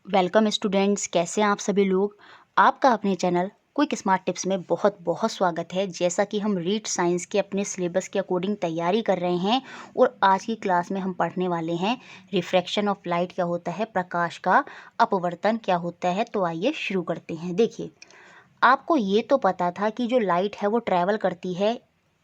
Welcome students, कैसे हैं आप सभी लोग। आपका अपने चैनल क्विक स्मार्ट टिप्स में बहुत बहुत स्वागत है। जैसा कि हम रीड साइंस के अपने सिलेबस के अकॉर्डिंग तैयारी कर रहे हैं और आज की क्लास में हम पढ़ने वाले हैं रिफ्रैक्शन ऑफ लाइट क्या होता है, प्रकाश का अपवर्तन क्या होता है। तो आइए शुरू करते हैं। देखिए, आपको ये तो पता था कि जो लाइट है वो ट्रैवल करती है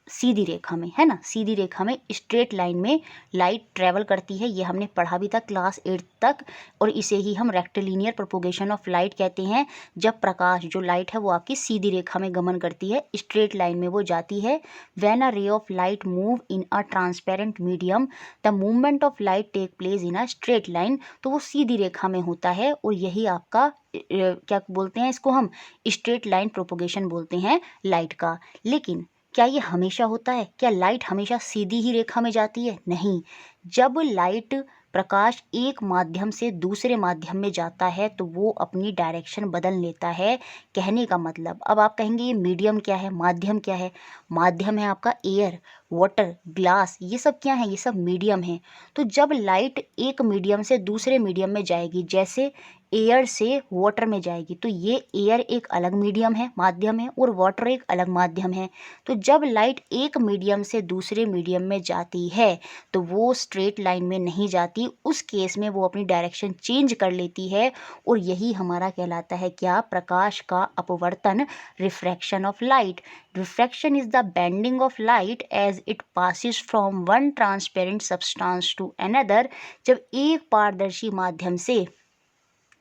सीधी रेखा में, है ना। सीधी रेखा में, स्ट्रेट लाइन में लाइट ट्रैवल करती है। ये हमने पढ़ा भी था क्लास 8 तक। और इसे ही हम रेक्टिलिनियर प्रोपोगेशन ऑफ लाइट कहते हैं। जब प्रकाश, जो लाइट है वो आपकी सीधी रेखा में गमन करती है, स्ट्रेट लाइन में वो जाती है। When a ray of light move in a transparent medium, the movement of light take place in a straight line. तो वो सीधी रेखा में होता है और यही आपका क्या बोलते हैं, इसको हम स्ट्रेट लाइन प्रोपोगेशन बोलते हैं लाइट का। लेकिन क्या ये हमेशा होता है? क्या लाइट हमेशा सीधी ही रेखा में जाती है? नहीं। जब लाइट, प्रकाश एक माध्यम से दूसरे माध्यम में जाता है तो वो अपनी डायरेक्शन बदल लेता है। कहने का मतलब, अब आप कहेंगे ये मीडियम क्या है, माध्यम क्या है। माध्यम है आपका एयर, वाटर, ग्लास, ये सब क्या है, ये सब मीडियम है। तो जब लाइट एक मीडियम से दूसरे मीडियम में जाएगी, जैसे एयर से वाटर में जाएगी, तो ये एयर एक अलग मीडियम है, माध्यम है, और वाटर एक अलग माध्यम है। तो जब लाइट एक मीडियम से दूसरे मीडियम में जाती है तो वो स्ट्रेट लाइन में नहीं जाती। उस केस में वो अपनी डायरेक्शन चेंज कर लेती है और यही हमारा कहलाता है क्या, प्रकाश का अपवर्तन, refraction of light. Refraction is the bending of light as it passes from one transparent substance to another. जब एक पारदर्शी माध्यम से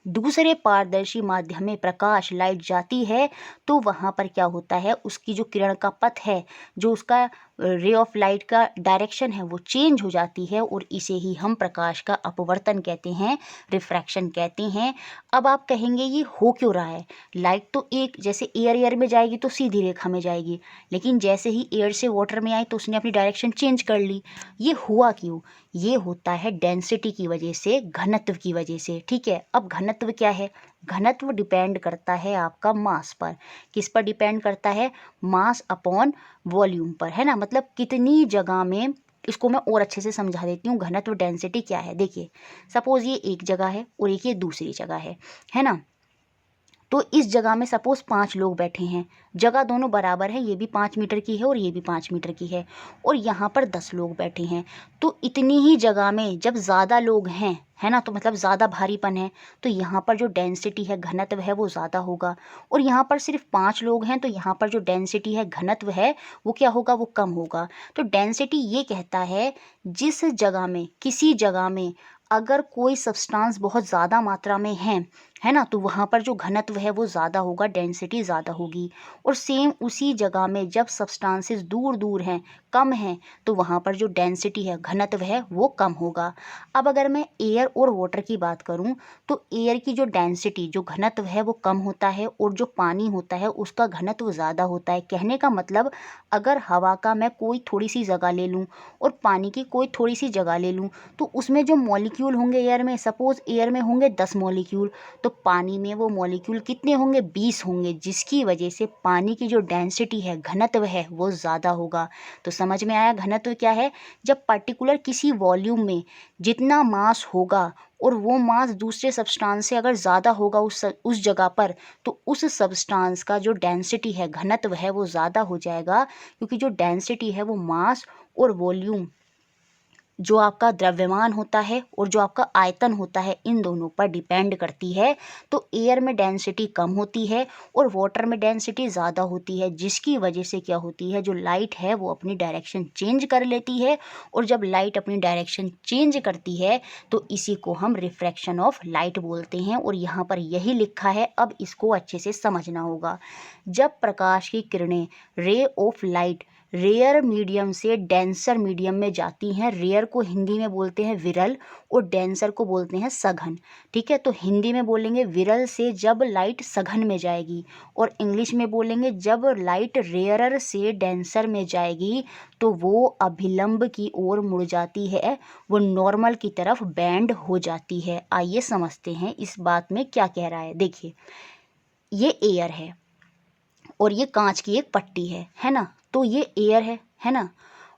दूसरे पारदर्शी माध्यम में प्रकाश, लाइट जाती है तो वहाँ पर क्या होता है, उसकी जो किरण का पथ है, जो उसका रे ऑफ लाइट का डायरेक्शन है, वो चेंज हो जाती है और इसे ही हम प्रकाश का अपवर्तन कहते हैं, रिफ्रैक्शन कहते हैं। अब आप कहेंगे ये हो क्यों रहा है? लाइट तो एक, जैसे एयर में जाएगी तो सीधी रेखा में जाएगी, लेकिन जैसे ही एयर से वाटर में आई तो उसने अपनी डायरेक्शन चेंज कर ली। ये हुआ क्यों? ये होता है डेंसिटी की वजह से, घनत्व की वजह से। ठीक है, अब घनत्व क्या है? घनत्व डिपेंड करता है आपका मास पर। किस पर डिपेंड करता है? मास अपॉन वॉल्यूम पर, है ना। मतलब कितनी जगह में, इसको मैं और अच्छे से समझा देती हूँ। घनत्व, डेंसिटी क्या है, देखिए। सपोज ये एक जगह है और एक ये दूसरी जगह है ना। तो इस जगह में सपोज 5 लोग बैठे हैं, जगह दोनों बराबर है, ये भी 5 मीटर की है और ये भी 5 मीटर की है, और यहाँ पर 10 लोग बैठे हैं। तो इतनी ही जगह में जब ज़्यादा लोग हैं, है ना, तो मतलब ज़्यादा भारीपन है, तो यहाँ पर जो डेंसिटी है, घनत्व है, वो ज़्यादा होगा। और यहाँ पर सिर्फ 5 लोग हैं तो यहाँ पर जो डेंसिटी है, घनत्व है, वो क्या होगा, वो कम होगा। तो डेंसिटी ये कहता है जिस जगह में, किसी जगह में अगर कोई सब्सटेंस बहुत ज़्यादा मात्रा में है ना, तो वहाँ पर जो घनत्व है वो ज़्यादा होगा, डेंसिटी ज़्यादा होगी। और सेम उसी जगह में जब सब्सटेंसेस दूर दूर हैं, कम हैं, तो वहाँ पर जो डेंसिटी है, घनत्व है, वो कम होगा। अब अगर मैं एयर और वाटर की बात करूँ तो एयर की जो डेंसिटी, जो घनत्व है, वो कम होता है और जो पानी होता है उसका घनत्व ज़्यादा होता है। कहने का मतलब, अगर हवा का मैं कोई थोड़ी सी जगह ले लूँ और पानी की कोई थोड़ी सी जगह ले लूँ, तो उसमें जो मॉलिक्यूल होंगे एयर में, सपोज एयर में होंगे 10 मॉलिक्यूल, तो पानी में वो मॉलिक्यूल कितने होंगे, 20 होंगे, जिसकी वजह से पानी की जो डेंसिटी है, घनत्व है, वो ज़्यादा होगा। तो समझ में आया घनत्व क्या है? जब पर्टिकुलर किसी वॉल्यूम में जितना मास होगा और वो मास दूसरे सब्सटेंस से अगर ज़्यादा होगा उस जगह पर, तो उस सब्सटेंस का जो डेंसिटी है, घनत्व है, वो ज़्यादा हो जाएगा। क्योंकि जो डेंसिटी है वो मास और वॉल्यूम, जो आपका द्रव्यमान होता है और जो आपका आयतन होता है, इन दोनों पर डिपेंड करती है। तो एयर में डेंसिटी कम होती है और वाटर में डेंसिटी ज़्यादा होती है, जिसकी वजह से क्या होती है, जो लाइट है वो अपनी डायरेक्शन चेंज कर लेती है। और जब लाइट अपनी डायरेक्शन चेंज करती है तो इसी को हम रिफ्रैक्शन ऑफ लाइट बोलते हैं। और यहाँ पर यही लिखा है, अब इसको अच्छे से समझना होगा। जब प्रकाश की किरणें, ray of light, rare medium से डेंसर मीडियम में जाती हैं, रेयर को हिंदी में बोलते हैं विरल और डेंसर को बोलते हैं सघन। ठीक है, तो हिंदी में बोलेंगे विरल से जब लाइट सघन में जाएगी, और इंग्लिश में बोलेंगे जब लाइट रेयरर से डेंसर में जाएगी तो वो अभिलंब की ओर मुड़ जाती है, वो नॉर्मल की तरफ बैंड हो जाती है। आइए समझते हैं इस बात में क्या कह रहा है। देखिए, ये एयर है और ये कांच की एक पट्टी है ना। तो ये एयर है ना।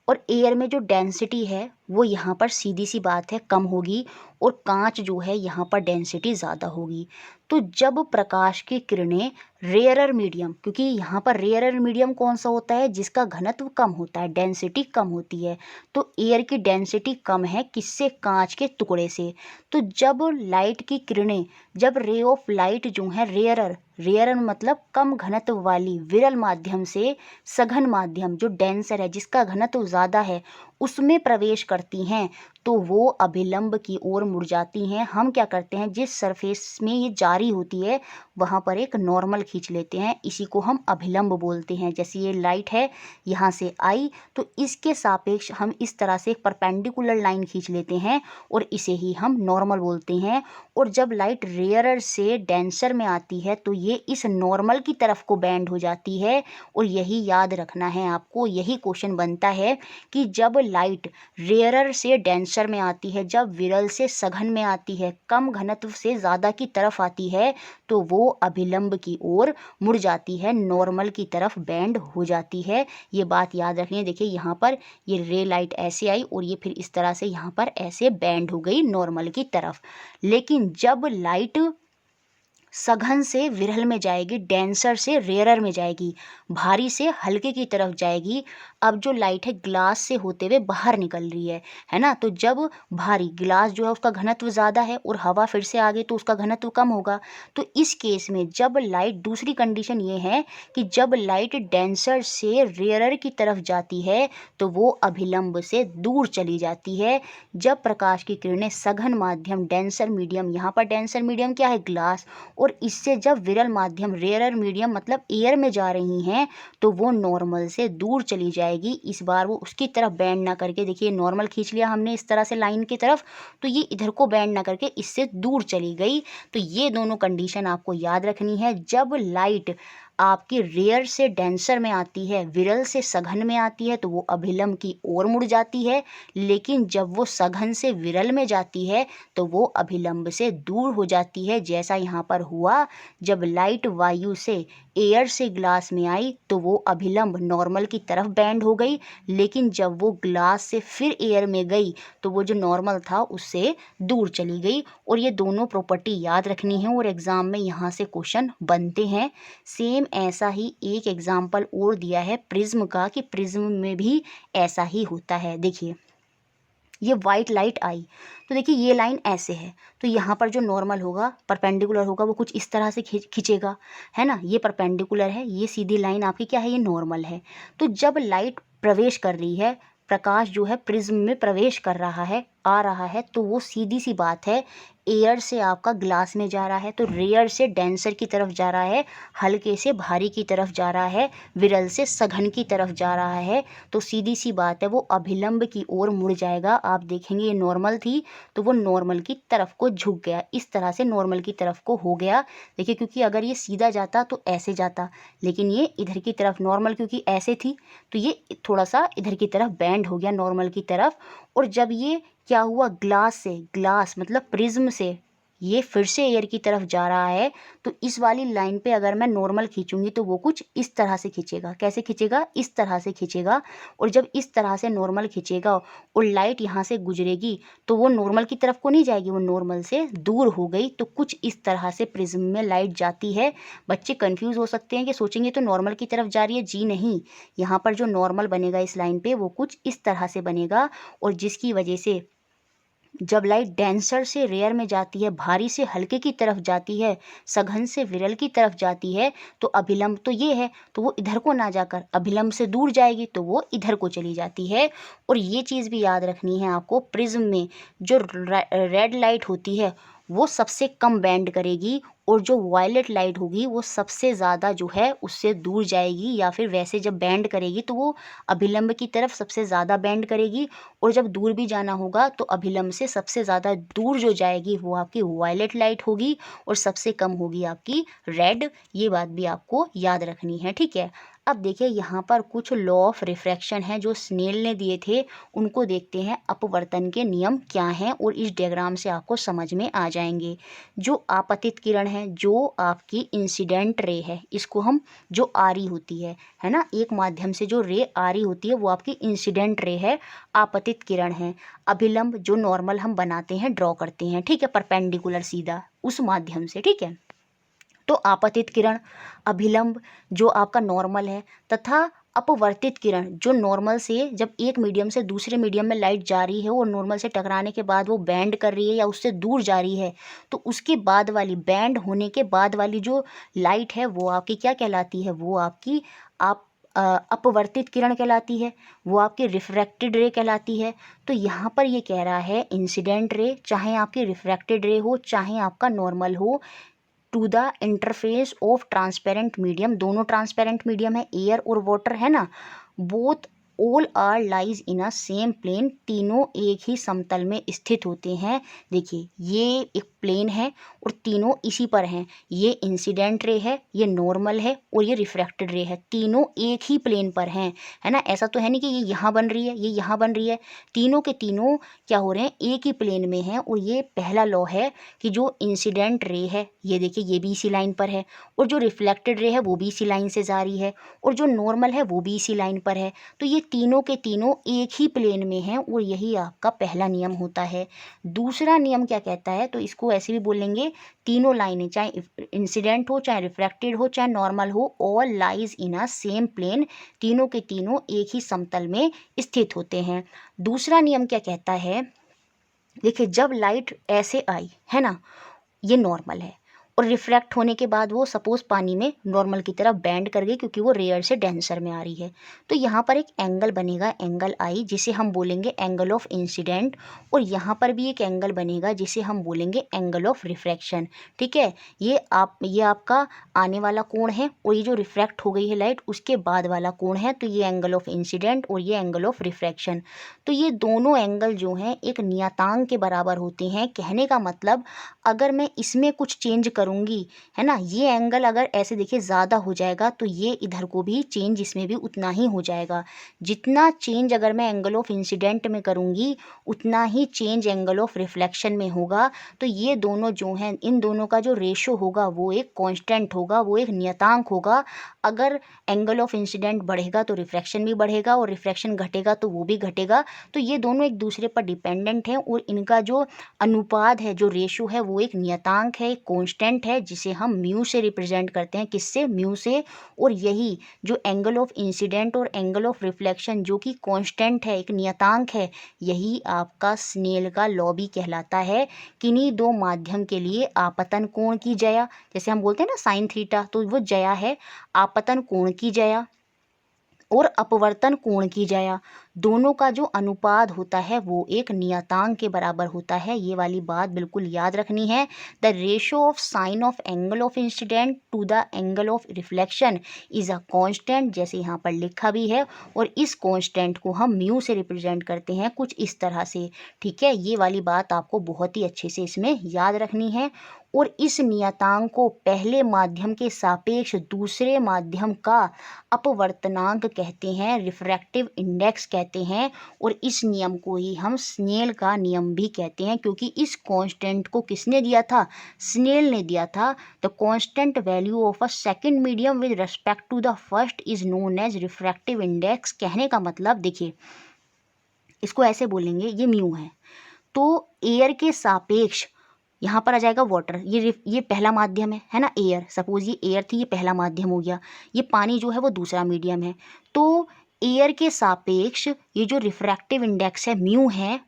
और एयर में जो डेंसिटी है वो यहाँ पर सीधी सी बात है कम होगी, और कांच जो है यहाँ पर डेंसिटी ज़्यादा होगी। तो जब प्रकाश की किरणें रेयरर मीडियम, क्योंकि यहाँ पर रेयरर मीडियम कौन सा होता है, जिसका घनत्व कम होता है, डेंसिटी कम होती है। तो एयर की डेंसिटी कम है किससे, कांच के टुकड़े से। तो जब लाइट की किरणें, जब रे ऑफ लाइट जो है रेयरर, रेयरर मतलब कम घनत्व वाली, विरल माध्यम से सघन माध्यम जो डेंसर है, जिसका घनत्व ज़्यादा है, उसमें प्रवेश करती हैं, तो वो अभिलंब की ओर मुड़ जाती हैं। हम क्या करते हैं, जिस सरफेस में ये जारी होती है वहाँ पर एक नॉर्मल खींच लेते हैं, इसी को हम अभिलंब बोलते हैं। जैसे ये लाइट है, यहाँ से आई, तो इसके सापेक्ष हम इस तरह से एक परपेंडिकुलर लाइन खींच लेते हैं, और इसे ही हम नॉर्मल बोलते हैं। और जब लाइट रेयरर से डेंसर में आती है तो ये इस नॉर्मल की तरफ को बैंड हो जाती है। और यही याद रखना है आपको, यही क्वेश्चन बनता है कि जब लाइट रेयरर से डेंसर में आती है, जब विरल से सघन में आती है, कम घनत्व से ज़्यादा की तरफ आती है, तो वो अभिलंब की ओर मुड़ जाती है, नॉर्मल की तरफ बैंड हो जाती है। ये बात याद रखनी है। देखिए यहाँ पर ये रे लाइट ऐसे आई और ये फिर इस तरह से यहाँ पर ऐसे बैंड हो गई नॉर्मल की तरफ। लेकिन जब लाइट सघन से विरल में जाएगी, डेंसर से रेयरर में जाएगी, भारी से हल्के की तरफ जाएगी। अब जो लाइट है ग्लास से होते हुए बाहर निकल रही है ना। तो जब भारी ग्लास जो है उसका घनत्व ज़्यादा है और हवा फिर से आ गई तो उसका घनत्व कम होगा। तो इस केस में जब लाइट, दूसरी कंडीशन ये है कि जब लाइट डेंसर से रेयरर की तरफ जाती है तो वो अभिलंब से दूर चली जाती है। जब प्रकाश की किरणें सघन माध्यम, डेंसर मीडियम, यहाँ पर डेंसर मीडियम क्या है, ग्लास, और इससे जब विरल माध्यम, रेयरर मीडियम मतलब एयर में जा रही हैं, तो वो नॉर्मल से दूर चली जाएगी। इस बार वो उसकी तरफ बैंड ना करके, देखिए नॉर्मल खींच लिया हमने इस तरह से लाइन की तरफ, तो ये इधर को बैंड ना करके इससे दूर चली गई। तो ये दोनों कंडीशन आपको याद रखनी है। जब लाइट आपकी रेयर से डेंसर में आती है, विरल से सघन में आती है, तो वो अभिलंब की ओर मुड़ जाती है। लेकिन जब वो सघन से विरल में जाती है तो वो अभिलंब से दूर हो जाती है। जैसा यहाँ पर हुआ, जब लाइट वायु से, एयर से ग्लास में आई तो वो अभिलंब नॉर्मल की तरफ बैंड हो गई। लेकिन जब वो ग्लास से फिर एयर में गई तो वो जो नॉर्मल था उससे दूर चली गई। और ये दोनों प्रॉपर्टी याद रखनी है और एग्ज़ाम में यहाँ से क्वेश्चन बनते हैं। सेम ऐसा ही एक एग्जाम्पल और दिया है प्रिज्म का, कि प्रिज्म में भी ऐसा ही होता है। देखिए ये वाइट लाइट आई, तो देखिए ये लाइन ऐसे है, तो यहाँ पर जो नॉर्मल होगा, परपेंडिकुलर होगा, वो कुछ इस तरह से खींचेगा, है ना। ये परपेंडिकुलर है, ये सीधी लाइन आपकी क्या है, ये नॉर्मल है। तो जब लाइट प्रवेश कर रही है, प्रकाश जो है प्रिज्म में प्रवेश कर रहा है, आ रहा है, तो वो सीधी सी बात है, एयर से आपका ग्लास में जा रहा है, तो रेयर से डेंसर की तरफ जा रहा है, हल्के से भारी की तरफ जा रहा है, विरल से सघन की तरफ जा रहा है। तो सीधी सी बात है, वो अभिलंब की ओर मुड़ जाएगा। आप देखेंगे ये नॉर्मल थी तो वो नॉर्मल की तरफ को झुक गया, इस तरह से नॉर्मल की तरफ को हो गया। देखिए क्योंकि अगर ये सीधा जाता तो ऐसे जाता, लेकिन ये इधर की तरफ, नॉर्मल क्योंकि ऐसे थी तो ये थोड़ा सा इधर की तरफ बैंड हो गया नॉर्मल की तरफ। और जब ये क्या हुआ, ग्लास से, ग्लास मतलब प्रिज्म से ये फिर से एयर की तरफ जा रहा है, तो इस वाली लाइन पे अगर मैं नॉर्मल खींचूंगी तो वो कुछ इस तरह से खींचेगा। कैसे खींचेगा, इस तरह से खींचेगा। और जब इस तरह से नॉर्मल खींचेगा और लाइट यहाँ से गुजरेगी तो वो नॉर्मल की तरफ को नहीं जाएगी, वो नॉर्मल से दूर हो गई। तो कुछ इस तरह से प्रिज्म में लाइट जाती है। बच्चे कंफ्यूज हो सकते हैं कि सोचेंगे तो नॉर्मल की तरफ जा रही है, जी नहीं, यहाँ पर जो नॉर्मल बनेगा इस लाइन पे वो कुछ इस तरह से बनेगा। और जिसकी वजह से जब लाइट डेंसर से रेयर में जाती है, भारी से हल्के की तरफ जाती है, सघन से विरल की तरफ जाती है, तो अभिलंब तो ये है, तो वो इधर को ना जाकर अभिलंब से दूर जाएगी, तो वो इधर को चली जाती है। और ये चीज़ भी याद रखनी है आपको, प्रिज्म में जो रेड लाइट होती है वो सबसे कम बैंड करेगी, और जो वायलेट लाइट होगी वो सबसे ज़्यादा जो है उससे दूर जाएगी। या फिर वैसे जब बैंड करेगी तो वो अभिलंब की तरफ सबसे ज़्यादा बैंड करेगी, और जब दूर भी जाना होगा तो अभिलंब से सबसे ज़्यादा दूर जो जाएगी वो आपकी वायलेट लाइट होगी, और सबसे कम होगी आपकी रेड। ये बात भी आपको याद रखनी है, ठीक है। अब देखिए यहाँ पर कुछ लॉ ऑफ रिफ्रैक्शन है जो स्नेल ने दिए थे, उनको देखते हैं अपवर्तन के नियम क्या हैं और इस डायग्राम से आपको समझ में आ जाएंगे। जो आपतित किरण है, जो आपकी इंसिडेंट रे है, इसको हम जो आ रही होती है ना, एक माध्यम से जो रे आ रही होती है वो आपकी इंसिडेंट रे है, आपतित किरण है। अभिलंब जो नॉर्मल हम बनाते हैं, ड्रॉ करते हैं, ठीक है, परपेंडिकुलर सीधा उस माध्यम से, ठीक है। तो आपतित किरण, अभिलंब जो आपका नॉर्मल है, तथा अपवर्तित किरण जो नॉर्मल से जब एक मीडियम से दूसरे मीडियम में लाइट जा रही है और नॉर्मल से टकराने के बाद वो बैंड कर रही है या उससे दूर जा रही है, तो उसके बाद वाली, बैंड होने के बाद वाली जो लाइट है वो आपकी क्या कहलाती है, वो आपकी अपवर्तित किरण कहलाती है, वो आपकी रिफ्रैक्टेड रे कहलाती है। तो यहाँ पर ये कह रहा है इंसिडेंट रे, चाहे आपकी रिफ्रैक्टेड रे हो चाहे आपका नॉर्मल हो, to the interface of transparent medium, दोनों ट्रांसपेरेंट मीडियम है, एयर और वाटर है ना, both all are lies in a same plane, तीनों एक ही समतल में स्थित होते हैं। देखिए ये एक प्लेन है और तीनों इसी पर हैं, ये इंसिडेंट रे है, ये नॉर्मल है और ये रिफ्रैक्टेड रे है, तीनों एक ही प्लेन पर हैं, है ना। ऐसा तो है नहीं कि ये यहाँ बन रही है ये यहाँ बन रही है, तीनों के तीनों क्या हो रहे हैं, एक ही प्लेन में हैं। और ये पहला लॉ है कि जो इंसिडेंट रे है, ये देखिए ये भी इसी लाइन पर है, और जो रिफ्लेक्टेड रे है वो भी इसी लाइन से जा रही है, और जो नॉर्मल है वो भी इसी लाइन पर है। तो ये तीनों के तीनों एक ही प्लेन में हैं और यही आपका पहला नियम होता है। दूसरा नियम क्या कहता है, तो इसको ऐसे भी बोलेंगे, तीनों लाइनें चाहे इंसिडेंट हो चाहे रिफ्रैक्टेड हो चाहे नॉर्मल हो, all lies in a same plane, तीनों के तीनों एक ही समतल में स्थित होते हैं। दूसरा नियम क्या कहता है, देखिए जब लाइट ऐसे आई है ना, ये नॉर्मल है, और रिफ्रैक्ट होने के बाद वो सपोज पानी में नॉर्मल की तरफ बैंड कर गई क्योंकि वो रेयर से डेंसर में आ रही है, तो यहाँ पर एक एंगल बनेगा, एंगल आई, जिसे हम बोलेंगे एंगल ऑफ इंसिडेंट, और यहाँ पर भी एक एंगल बनेगा जिसे हम बोलेंगे एंगल ऑफ रिफ्रैक्शन, ठीक है। ये आपका आने वाला कोण है, और ये जो रिफ्रैक्ट हो गई है लाइट उसके बाद वाला कोण है, तो ये एंगल ऑफ इंसिडेंट और ये एंगल ऑफ रिफ्रैक्शन। तो ये दोनों एंगल जो हैं एक नियतांक के बराबर होते हैं। कहने का मतलब अगर मैं इसमें कुछ चेंज करूँगी, है ना, ये एंगल अगर ऐसे देखिए ज़्यादा हो जाएगा तो ये इधर को भी चेंज इसमें भी उतना ही हो जाएगा। जितना चेंज अगर मैं एंगल ऑफ इंसिडेंट में करूँगी उतना ही चेंज एंगल ऑफ रिफ्लेक्शन में होगा। तो ये दोनों जो हैं, इन दोनों का जो रेशो होगा वो एक कांस्टेंट होगा, वो एक नियतांक होगा। अगर एंगल ऑफ इंसिडेंट बढ़ेगा तो रिफ्रैक्शन भी बढ़ेगा, और रिफ्रैक्शन घटेगा तो वो भी घटेगा। तो ये दोनों एक दूसरे पर डिपेंडेंट हैं, और इनका जो अनुपात है, जो रेशो है, वो एक नियतांक है, एक कांस्टेंट है, जिसे हम म्यू से रिप्रेजेंट करते हैं। किससे? म्यू से। और यही जो एंगल ऑफ इंसिडेंट और एंगल ऑफ रिफ्लेक्शन जो कि कांस्टेंट है, एक नियतांक है, यही आपका स्नेल का लॉ भी कहलाता है। किन्हीं दो माध्यम के लिए आपतन कोण की जया, जैसे हम बोलते हैं ना साइन थीटा, तो वो जया है, आपतन कोण की जया और अपवर्तन कोण की जया, दोनों का जो अनुपात होता है वो एक नियतांक के बराबर होता है। ये वाली बात बिल्कुल याद रखनी है। The ratio of sine of angle of incident to the angle of reflection is a constant, जैसे यहाँ पर लिखा भी है, और इस कांस्टेंट को हम म्यू से रिप्रेजेंट करते हैं कुछ इस तरह से, ठीक है। ये वाली बात आपको बहुत ही अच्छे से इसमें याद रखनी है। और इस नियतांक को पहले माध्यम के सापेक्ष दूसरे माध्यम का अपवर्तनांक कहते हैं, रिफ्रैक्टिव इंडेक्स कहते हैं। और इस नियम को ही हम स्नेल का नियम भी कहते हैं, क्योंकि इस कांस्टेंट को किसने दिया था? स्नेल ने दिया था। The constant value of a second medium with respect to the first is known as refractive index. कहने का मतलब देखिए, इसको ऐसे बोलेंगे, ये म्यू है, तो एयर के सापेक्ष यहाँ पर आ जाएगा वाटर, ये पहला माध्यम है ना, एयर, सपोज ये एयर थी, ये पहला माध्यम हो गया, ये पानी जो है वो दूसरा मीडियम है। तो एयर के सापेक्ष ये जो रिफ्रैक्टिव इंडेक्स है म्यू है,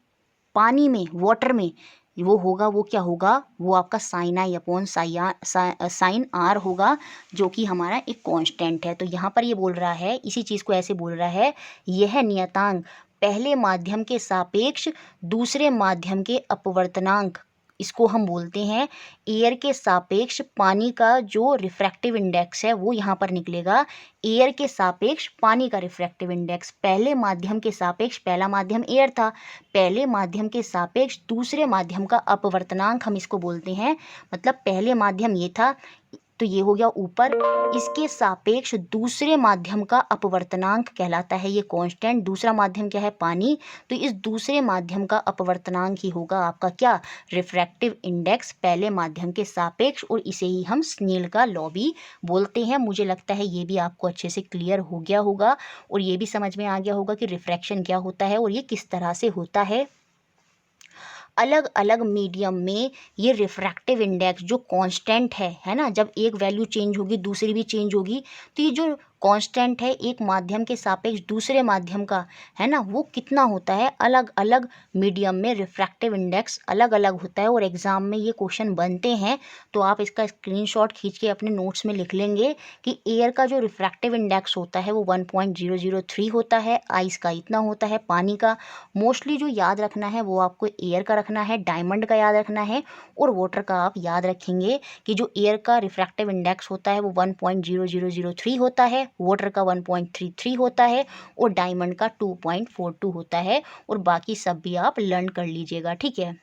पानी में, वाटर में, वो होगा, वो क्या होगा, वो आपका sine i upon sine r होगा, जो कि हमारा एक कांस्टेंट है। तो यहाँ पर ये बोल रहा है, इसी चीज़ को ऐसे बोल रहा है, यह नियतांक पहले माध्यम के सापेक्ष दूसरे माध्यम के अपवर्तनांक, इसको हम बोलते हैं एयर के सापेक्ष पानी का जो रिफ्रैक्टिव इंडेक्स है वो यहाँ पर निकलेगा, एयर के सापेक्ष पानी का रिफ्रैक्टिव इंडेक्स। पहले माध्यम के सापेक्ष, पहला माध्यम एयर था, पहले माध्यम के सापेक्ष दूसरे माध्यम का अपवर्तनांक हम इसको बोलते हैं। मतलब पहले माध्यम ये था, तो ये हो गया ऊपर। इसके सापेक्ष दूसरे माध्यम का अपवर्तनांक कहलाता है ये कांस्टेंट। दूसरा माध्यम क्या है? पानी। तो इस दूसरे माध्यम का अपवर्तनांक ही होगा आपका क्या? रिफ्रैक्टिव इंडेक्स पहले माध्यम के सापेक्ष, और इसे ही हम स्नेल का लॉ भी बोलते हैं। मुझे लगता है ये भी आपको अच्छे से क्लियर हो गया होगा और ये भी समझ में आ गया होगा कि रिफ्रैक्शन क्या होता है और ये किस तरह से होता है। अलग अलग मीडियम में ये रिफ्रैक्टिव इंडेक्स जो कांस्टेंट है ना, जब एक वैल्यू चेंज होगी दूसरी भी चेंज होगी, तो ये जो कांस्टेंट है एक माध्यम के सापेक्ष दूसरे माध्यम का, है ना, वो कितना होता है। अलग अलग मीडियम में रिफ्रैक्टिव इंडेक्स अलग अलग होता है और एग्ज़ाम में ये क्वेश्चन बनते हैं। तो आप इसका स्क्रीनशॉट खींच के अपने नोट्स में लिख लेंगे कि एयर का जो रिफ्रैक्टिव इंडेक्स होता है वो 1.003 होता है, आइस का इतना होता है, पानी का मोस्टली जो याद रखना है वो आपको एयर का रखना है, डायमंड का याद रखना है, और वाटर का आप याद रखेंगे कि जो एयर का रिफ्रैक्टिव इंडेक्स होता है वो 1.0003 होता है, वाटर का 1.33 होता है और डायमंड का 2.42 होता है। और बाकी सब भी आप लर्न कर लीजिएगा, ठीक है।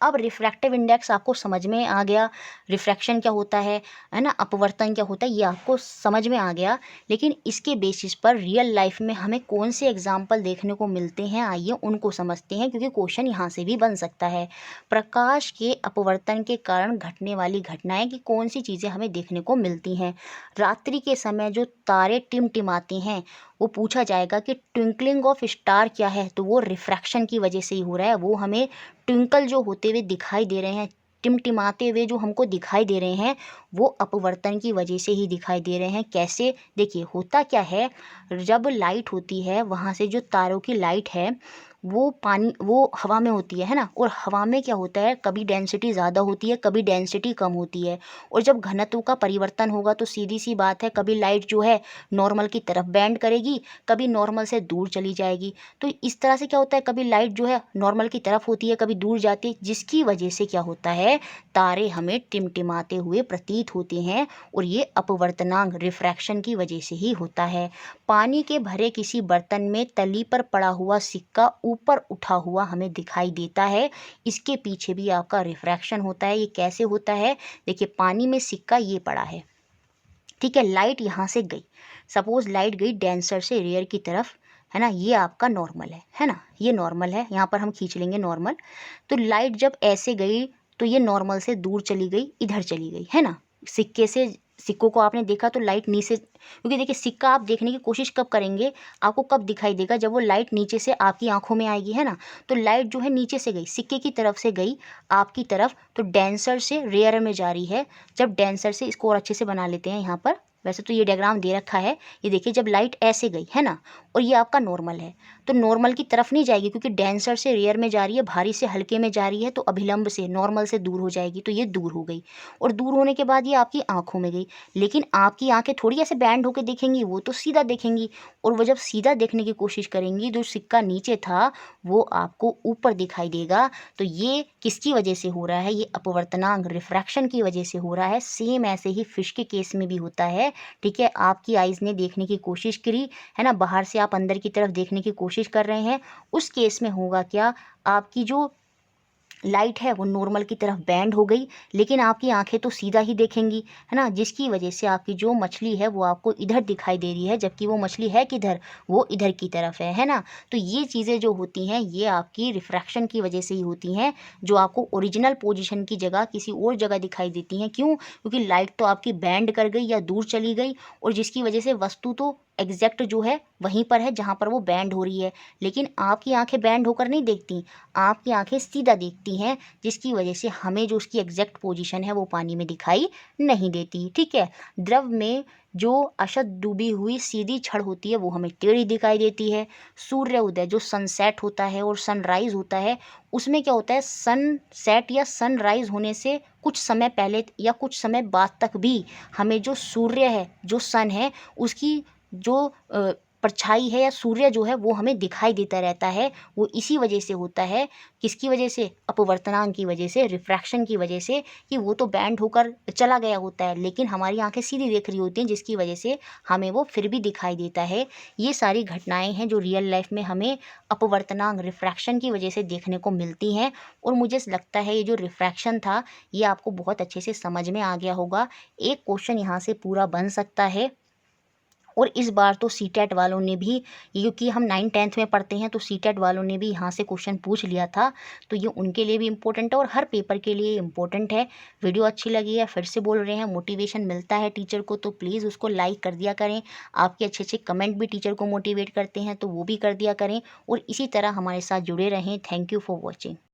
अब रिफ्रैक्टिव इंडेक्स आपको समझ में आ गया, रिफ्रैक्शन क्या होता है ना, अपवर्तन क्या होता है, ये आपको समझ में आ गया। लेकिन इसके बेसिस पर रियल लाइफ में हमें कौन से एग्जाम्पल देखने को मिलते हैं, आइए उनको समझते हैं, क्योंकि क्वेश्चन यहाँ से भी बन सकता है। प्रकाश के अपवर्तन के कारण घटने वाली घटनाएं की कौन सी चीज़ें हमें देखने को मिलती हैं। रात्रि के समय जो तारे टिमटिमाते हैं वो पूछा जाएगा कि ट्विंकलिंग ऑफ स्टार क्या है, तो वो रिफ्रैक्शन की वजह से ही हो रहा है। वो हमें ट्विंकल जो होते हुए दिखाई दे रहे हैं, टिमटिमाते हुए जो हमको दिखाई दे रहे हैं, वो अपवर्तन की वजह से ही दिखाई दे रहे हैं। कैसे? देखिए होता क्या है, जब लाइट होती है वहाँ से जो तारों की लाइट है वो हवा में होती है ना, और हवा में क्या होता है, कभी डेंसिटी ज़्यादा होती है कभी डेंसिटी कम होती है, और जब घनत्व का परिवर्तन होगा तो सीधी सी बात है कभी लाइट जो है नॉर्मल की तरफ बैंड करेगी, कभी नॉर्मल से दूर चली जाएगी। तो इस तरह से क्या होता है, कभी लाइट जो है नॉर्मल की तरफ होती है कभी दूर जाती है, जिसकी वजह से क्या होता है, तारे हमें टिमटिमाते हुए प्रतीत होते हैं, और ये अपवर्तनांक रिफ्रैक्शन की वजह से ही होता है। पानी के भरे किसी बर्तन में तली पर पड़ा हुआ सिक्का ऊपर उठा हुआ हमें दिखाई देता है, इसके पीछे भी आपका रिफ्रैक्शन होता है। ये कैसे होता है? देखिए पानी में सिक्का ये पड़ा है, ठीक है, लाइट यहाँ से गई, सपोज लाइट गई डेंसर से रेयर की तरफ, है ना, ये आपका नॉर्मल है ना, ये नॉर्मल है, यहाँ पर हम खींच लेंगे नॉर्मल। तो लाइट जब ऐसे गई तो ये नॉर्मल से दूर चली गई, इधर चली गई, है ना, सिक्के से, सिक्कों को आपने देखा तो लाइट नीचे, क्योंकि देखिए सिक्का आप देखने की कोशिश कब करेंगे, आपको कब दिखाई देगा, जब वो लाइट नीचे से आपकी आंखों में आएगी, है ना। तो लाइट जो है नीचे से गई, सिक्के की तरफ से गई आपकी तरफ, तो डेंसर से रेयर में जा रही है। जब डेंसर से, इसको और अच्छे से बना लेते हैं यहाँ पर, वैसे तो ये डायग्राम दे रखा है, ये देखिए जब लाइट ऐसे गई, है ना, और ये आपका नॉर्मल है, तो नॉर्मल की तरफ नहीं जाएगी क्योंकि डेंसर से रेयर में जा रही है, भारी से हल्के में जा रही है, तो अभिलंब से नॉर्मल से दूर हो जाएगी, तो ये दूर हो गई, और दूर होने के बाद ये आपकी आंखों में गई। लेकिन आपकी आंखें थोड़ी ऐसे बैंड होकर देखेंगी, वो तो सीधा देखेंगी, और वो जब सीधा देखने की कोशिश करेंगी, जो सिक्का नीचे था वो आपको ऊपर दिखाई देगा। तो ये किसकी वजह से हो रहा है? ये अपवर्तनांक रिफ्रैक्शन की वजह से हो रहा है। सेम ऐसे ही फिश के केस में भी होता है, ठीक है। आपकी आइज़ ने देखने की कोशिश करी, है ना, बाहर से आप अंदर की तरफ देखने की कोशिश कर रहे हैं, उस केस में होगा क्या, आपकी जो लाइट है वो नॉर्मल की तरफ बैंड हो गई, लेकिन आपकी आंखें तो सीधा ही देखेंगी, है ना, जिसकी वजह से आपकी जो मछली है वो आपको इधर दिखाई दे रही है, जबकि वो मछली है किधर, वो इधर की तरफ है ना। तो ये चीज़ें जो होती हैं ये आपकी रिफ्रैक्शन की वजह से ही होती हैं, जो आपको ओरिजिनल पोजीशन की जगह किसी और जगह दिखाई देती हैं। क्यों? क्योंकि लाइट तो आपकी बैंड कर गई या दूर चली गई, और जिसकी वजह से वस्तु तो एग्जैक्ट जो है वहीं पर है जहाँ पर वो बैंड हो रही है, लेकिन आपकी आंखें बैंड होकर नहीं देखती, आपकी आंखें सीधा देखती हैं, जिसकी वजह से हमें जो उसकी एग्जैक्ट पोजीशन है वो पानी में दिखाई नहीं देती, ठीक है। द्रव में जो अशुद्ध डूबी हुई सीधी छड़ होती है वो हमें टेढ़ी दिखाई देती है। सूर्य उदय जो सनसेट होता है और सनराइज होता है, उसमें क्या होता है, सनसेट या सनराइज होने से कुछ समय पहले या कुछ समय बाद तक भी हमें जो सूर्य है, जो सन है, उसकी जो परछाई है या सूर्य जो है वो हमें दिखाई देता रहता है, वो इसी वजह से होता है। किसकी वजह से? अपवर्तनांक की वजह से, रिफ्रैक्शन की वजह से, कि वो तो बैंड होकर चला गया होता है लेकिन हमारी आंखें सीधी देख रही होती हैं, जिसकी वजह से हमें वो फिर भी दिखाई देता है। ये सारी घटनाएं हैं जो रियल लाइफ में हमें अपवर्तनांक, रिफ्रैक्शन की वजह से देखने को मिलती हैं। और मुझे लगता है ये जो रिफ्रैक्शन था ये आपको बहुत अच्छे से समझ में आ गया होगा। एक क्वेश्चन यहाँ से पूरा बन सकता है। और इस बार तो सीटेट वालों ने भी, क्योंकि हम 9th-10th में पढ़ते हैं, तो सीटेट वालों ने भी यहाँ से क्वेश्चन पूछ लिया था, तो ये उनके लिए भी इम्पोर्टेंट है और हर पेपर के लिए इम्पोर्टेंट है। वीडियो अच्छी लगी है, फिर से बोल रहे हैं, मोटिवेशन मिलता है टीचर को तो प्लीज़ उसको लाइक कर दिया करें। आपके अच्छे अच्छे कमेंट भी टीचर को मोटिवेट करते हैं, तो वो भी कर दिया करें और इसी तरह हमारे साथ जुड़े रहें। Thank you for watching.